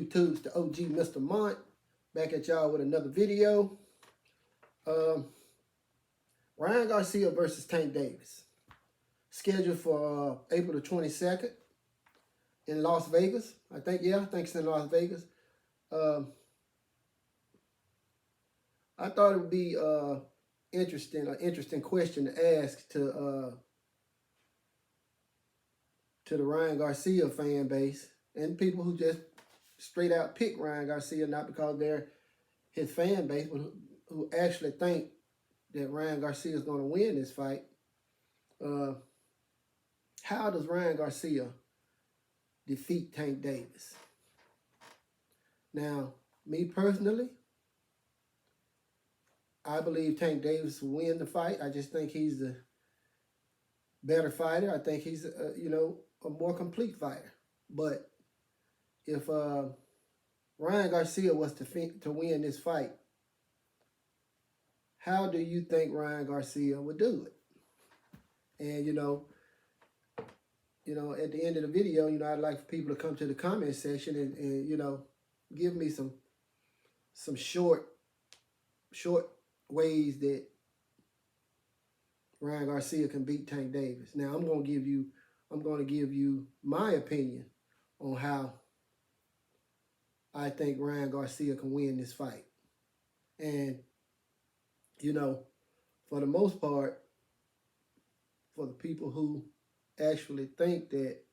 YouTube? It's the OG Mr. Mont. Back at y'all with another video. Ryan Garcia versus Tank Davis. Scheduled for April the 22nd in Las Vegas. I think it's in Las Vegas. I thought it would be an interesting question to ask to the Ryan Garcia fan base and people who just straight out pick Ryan Garcia, not because they're his fan base, but who actually think that Ryan Garcia is going to win this fight. How does Ryan Garcia defeat Tank Davis? Now, me personally, I believe Tank Davis will win the fight. I just think he's the better fighter. I think he's a more complete fighter. But if Ryan Garcia was to win this fight, how do you think Ryan Garcia would do it? And at the end of the video, I'd like for people to come to the comment section and give me some short ways that Ryan Garcia can beat Tank Davis. Now I'm going to give you my opinion on how I think Ryan Garcia can win this fight. And for the most part, for the people who actually think that,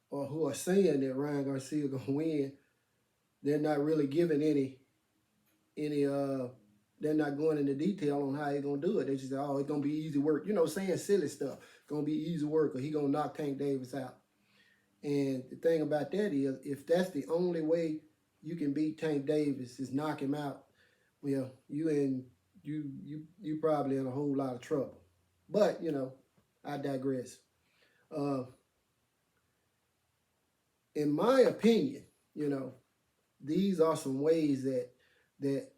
or who are saying that Ryan Garcia gonna win, they're not really giving any they're not going into detail on how he's gonna do it. They just say, oh, it's gonna be easy work, saying silly stuff. It's gonna be easy work, or he gonna knock Tank Davis out. And the thing about that is, if that's the only way you can beat Tank Davis is knock him out, well, you probably in a whole lot of trouble. But I digress. In my opinion, these are some ways that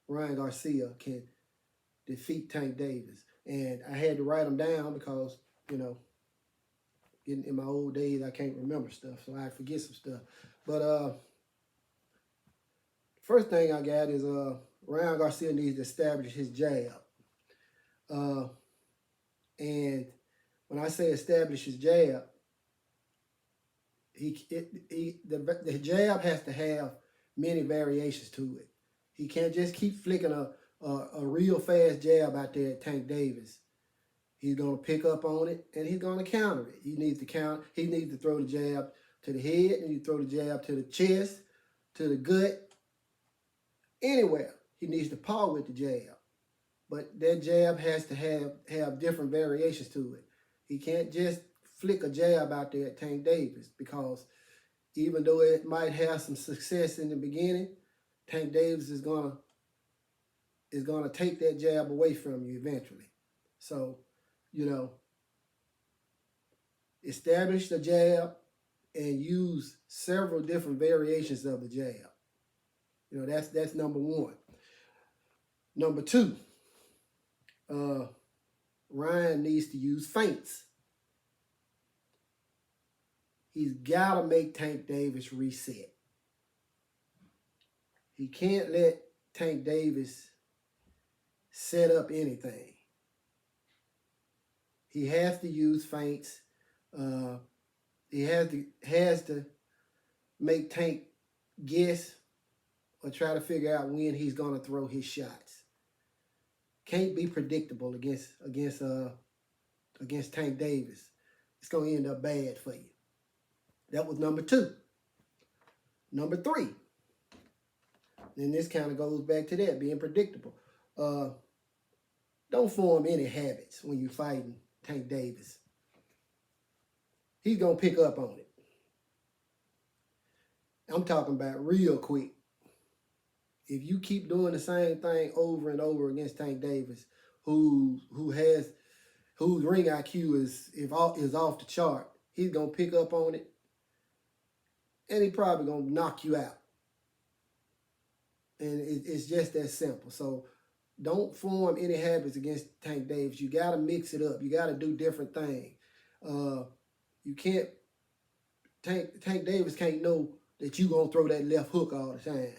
Ryan Garcia can defeat Tank Davis. And I had to write them down because, in my old days, I can't remember stuff, so I forget some stuff. But first thing I got is Ryan Garcia needs to establish his jab. And when I say establish his jab, the jab has to have many variations to it. He can't just keep flicking a real fast jab out there at Tank Davis. He's going to pick up on it, and he's going to counter it. He needs to throw the jab to the head, and you throw the jab to the chest, to the gut, anywhere. He needs to paw with the jab. But that jab has to have different variations to it. He can't just flick a jab out there at Tank Davis, because even though it might have some success in the beginning, Tank Davis is gonna take that jab away from you eventually. So, establish the jab and use several different variations of the jab. That's number one. Number two, Ryan needs to use feints. He's got to make Tank Davis reset. He can't let Tank Davis set up anything. He has to use feints. He has to make Tank guess or try to figure out when he's going to throw his shots. Can't be predictable against Tank Davis. It's going to end up bad for you. That was number two. Number three, and this kind of goes back to that, being predictable. Don't form any habits when you're fighting Tank Davis. He's going to pick up on it. I'm talking about real quick. If you keep doing the same thing over and over against Tank Davis, whose ring IQ is off the chart, he's going to pick up on it, and he's probably going to knock you out. And it's just that simple. So don't form any habits against Tank Davis. You got to mix it up. You got to do different things. You can't Tank Davis can't know that you gonna throw that left hook all the time.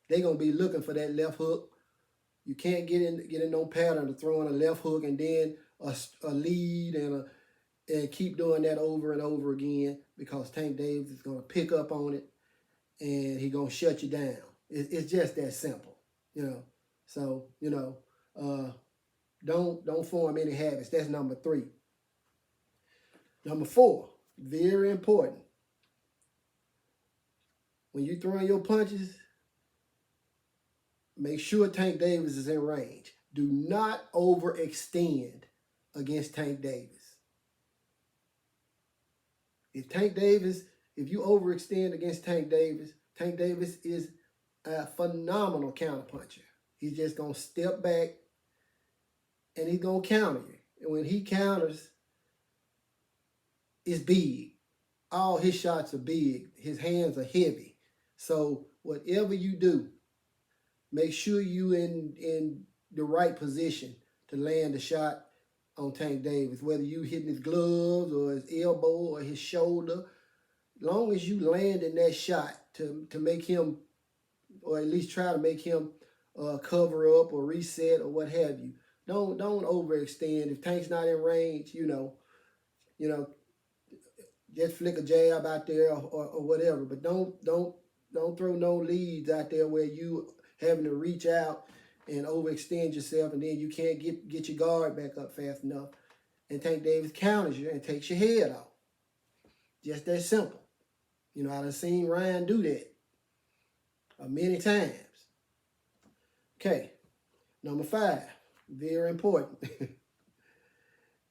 They gonna be looking for that left hook. You can't get in no pattern of throwing a left hook and then a lead and keep doing that over and over again, because Tank Davis is gonna pick up on it and he gonna shut you down. It's just that simple, you know. So don't form any habits. That's number 3. Number 4, very important. When you throwing your punches, make sure Tank Davis is in range. Do not overextend against Tank Davis. If you overextend against Tank Davis is a phenomenal counterpuncher. He's just going to step back and he's going to counter you. And when he counters, it's big. All his shots are big. His hands are heavy. So whatever you do, make sure you in the right position to land the shot on Tank Davis, whether you hitting his gloves or his elbow or his shoulder. Long as you land in that shot to make him, or at least try to make him cover up or reset or what have you. Don't overextend. If Tank's not in range, just flick a jab out there or whatever. But don't throw no leads out there where you having to reach out and overextend yourself, and then you can't get your guard back up fast enough. And Tank Davis counters you and takes your head off. Just that simple. I done seen Ryan do that many times. Okay, number 5, very important.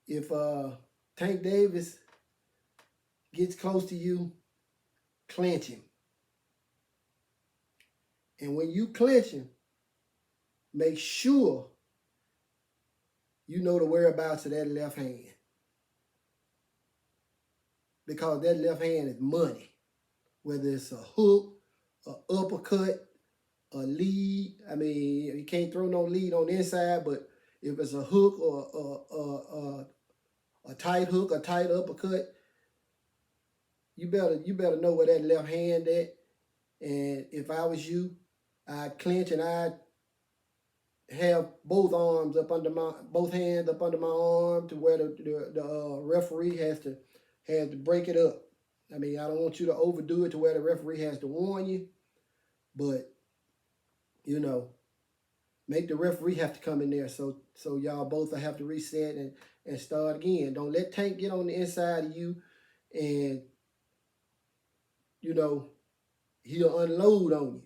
If Tank Davis gets close to you, clinch him. And when you clinch him, make sure you know the whereabouts of that left hand. Because that left hand is money. Whether it's a hook, an uppercut, a lead. I mean, you can't throw no lead on the inside, but if it's a hook or a tight hook, a tight uppercut, you better know where that left hand at. And if I was you, I'd clench and I'd have both hands up under my arm to where the referee has to break it up. I mean, I don't want you to overdo it to where the referee has to warn you, but make the referee have to come in there so y'all both will have to reset and start again. Don't let Tank get on the inside of you and he'll unload on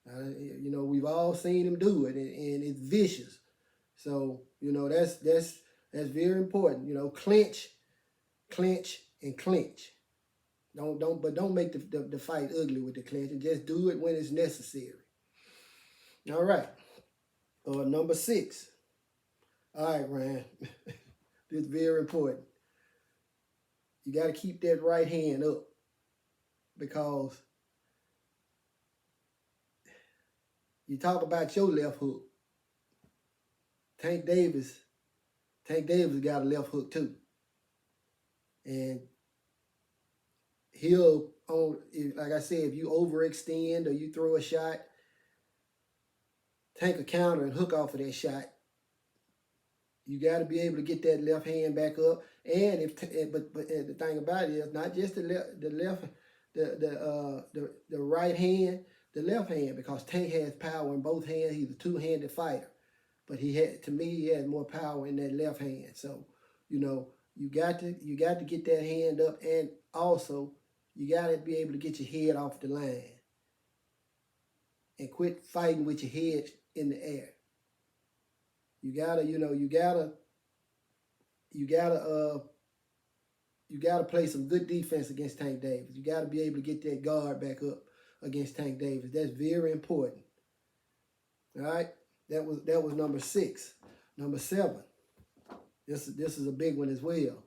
you. We've all seen him do it, and it's vicious. So that's very important. Clinch, and clinch. Don't make the fight ugly with the clinch. Just do it when it's necessary. All right. Number 6. All right, Ryan. This is very important. You got to keep that right hand up, because you talk about your left hook. Tank Davis got a left hook too. And like I said, if you overextend or you throw a shot, Tank a counter and hook off of that shot. You got to be able to get that left hand back up. And but the thing about it is not just the right hand, the left hand, because Tank has power in both hands. He's a two-handed fighter, but he has more power in that left hand. So you got to get that hand up, and also you got to be able to get your head off the line and quit fighting with your head in the air. You gotta play some good defense against Tank Davis. You gotta be able to get that guard back up against Tank Davis. That's very important. All right, that was number 6. Number 7. This is a big one as well.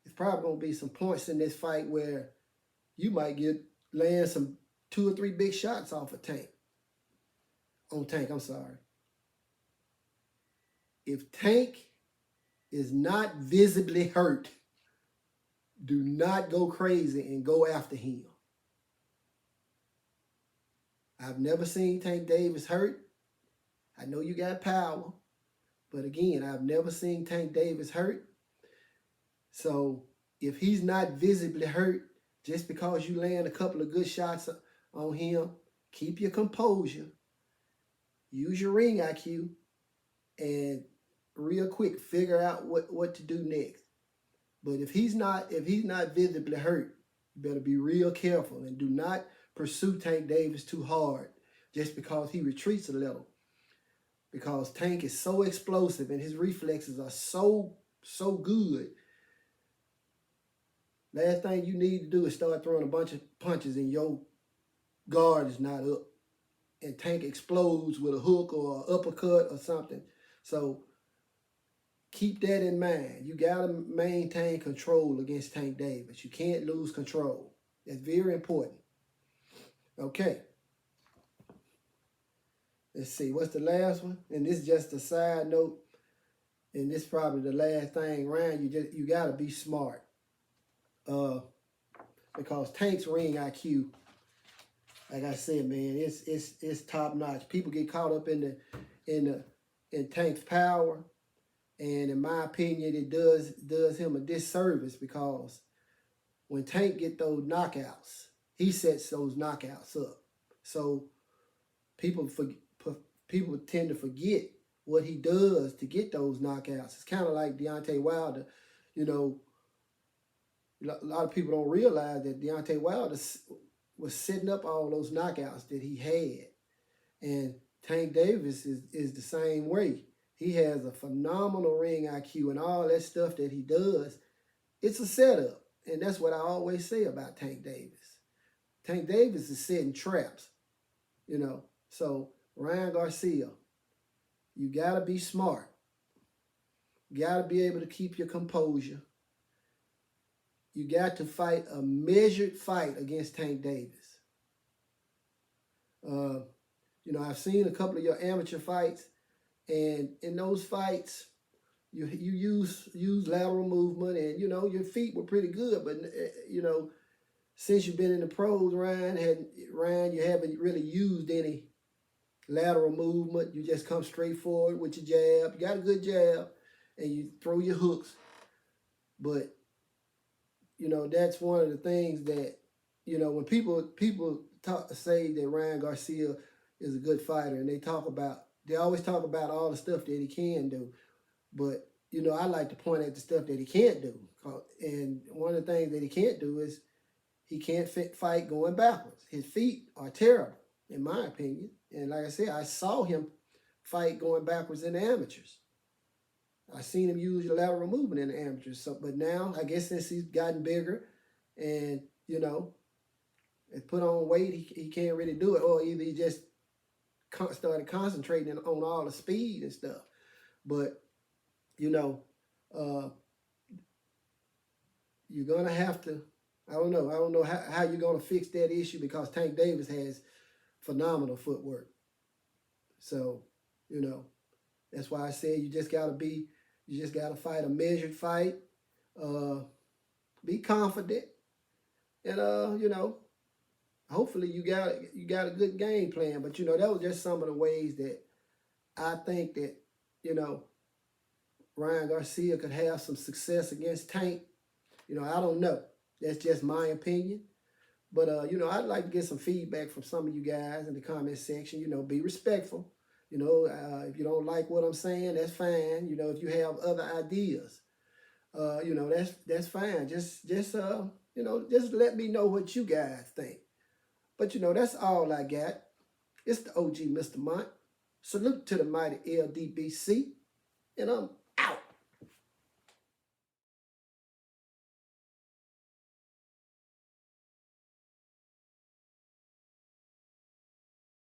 It's probably gonna be some points in this fight where you might land some 2 or 3 big shots off of Tank. I'm sorry. If Tank is not visibly hurt, Do not go crazy and go after him. I've never seen Tank Davis hurt. I know you got power, but again, I've never seen Tank Davis hurt. So if he's not visibly hurt, just because you land a couple of good shots on him, keep your composure, use your ring IQ, and real quick figure out what to do next. But if he's not visibly hurt, you better be real careful and do not pursue Tank Davis too hard just because he retreats a little. Because Tank is so explosive and his reflexes are so good. Last thing you need to do is start throwing a bunch of punches and your guard is not up. And Tank explodes with a hook or an uppercut or something. So keep that in mind. You got to maintain control against Tank Davis. You can't lose control. That's very important. Okay. Let's see. What's the last one? And this is just a side note. And this is probably the last thing, Ryan. You got to be smart. Because Tank's ring IQ, like I said, man, it's top notch. People get caught up in Tank's power. And in my opinion, it does him a disservice because when Tank get those knockouts, he sets those knockouts up. So people tend to forget what he does to get those knockouts. It's kind of like Deontay Wilder. You know, a lot of people don't realize that Deontay Wilder was setting up all those knockouts that he had. And Tank Davis is the same way. He has a phenomenal ring IQ and all that stuff that he does. It's a setup. And that's what I always say about Tank Davis. Tank Davis is setting traps, you know. So, Ryan Garcia, you got to be smart. You got to be able to keep your composure. You got to fight a measured fight against Tank Davis. You know, I've seen a couple of your amateur fights. And in those fights, you use lateral movement, and you know your feet were pretty good. But you know, since you've been in the pros, Ryan, you haven't really used any lateral movement. You just come straight forward with your jab. You got a good jab, and you throw your hooks. But you know that's one of the things that you know when people say that Ryan Garcia is a good fighter, and they always talk about all the stuff that he can do. But, you know, I like to point at the stuff that he can't do. And one of the things that he can't do is he can't fight going backwards. His feet are terrible, in my opinion. And like I said, I saw him fight going backwards in the amateurs. I seen him use lateral movement in the amateurs. So, but now, I guess since he's gotten bigger and, you know, has put on weight, he can't really do it. Or either he just started concentrating on all the speed and stuff. But, you know, you're going to have to, I don't know how you're going to fix that issue because Tank Davis has phenomenal footwork. So, you know, that's why I said you just got to fight a measured fight, be confident, and, you know, hopefully you got a good game plan. But, you know, that was just some of the ways that I think that, you know, Ryan Garcia could have some success against Tank. You know, I don't know. That's just my opinion. But, you know, I'd like to get some feedback from some of you guys in the comment section. You know, be respectful. You know, if you don't like what I'm saying, that's fine. You know, if you have other ideas, you know, that's fine. Just you know, just let me know what you guys think. But, you know, that's all I got. It's the OG Mr. Mont. Salute to the mighty LDBC. And I'm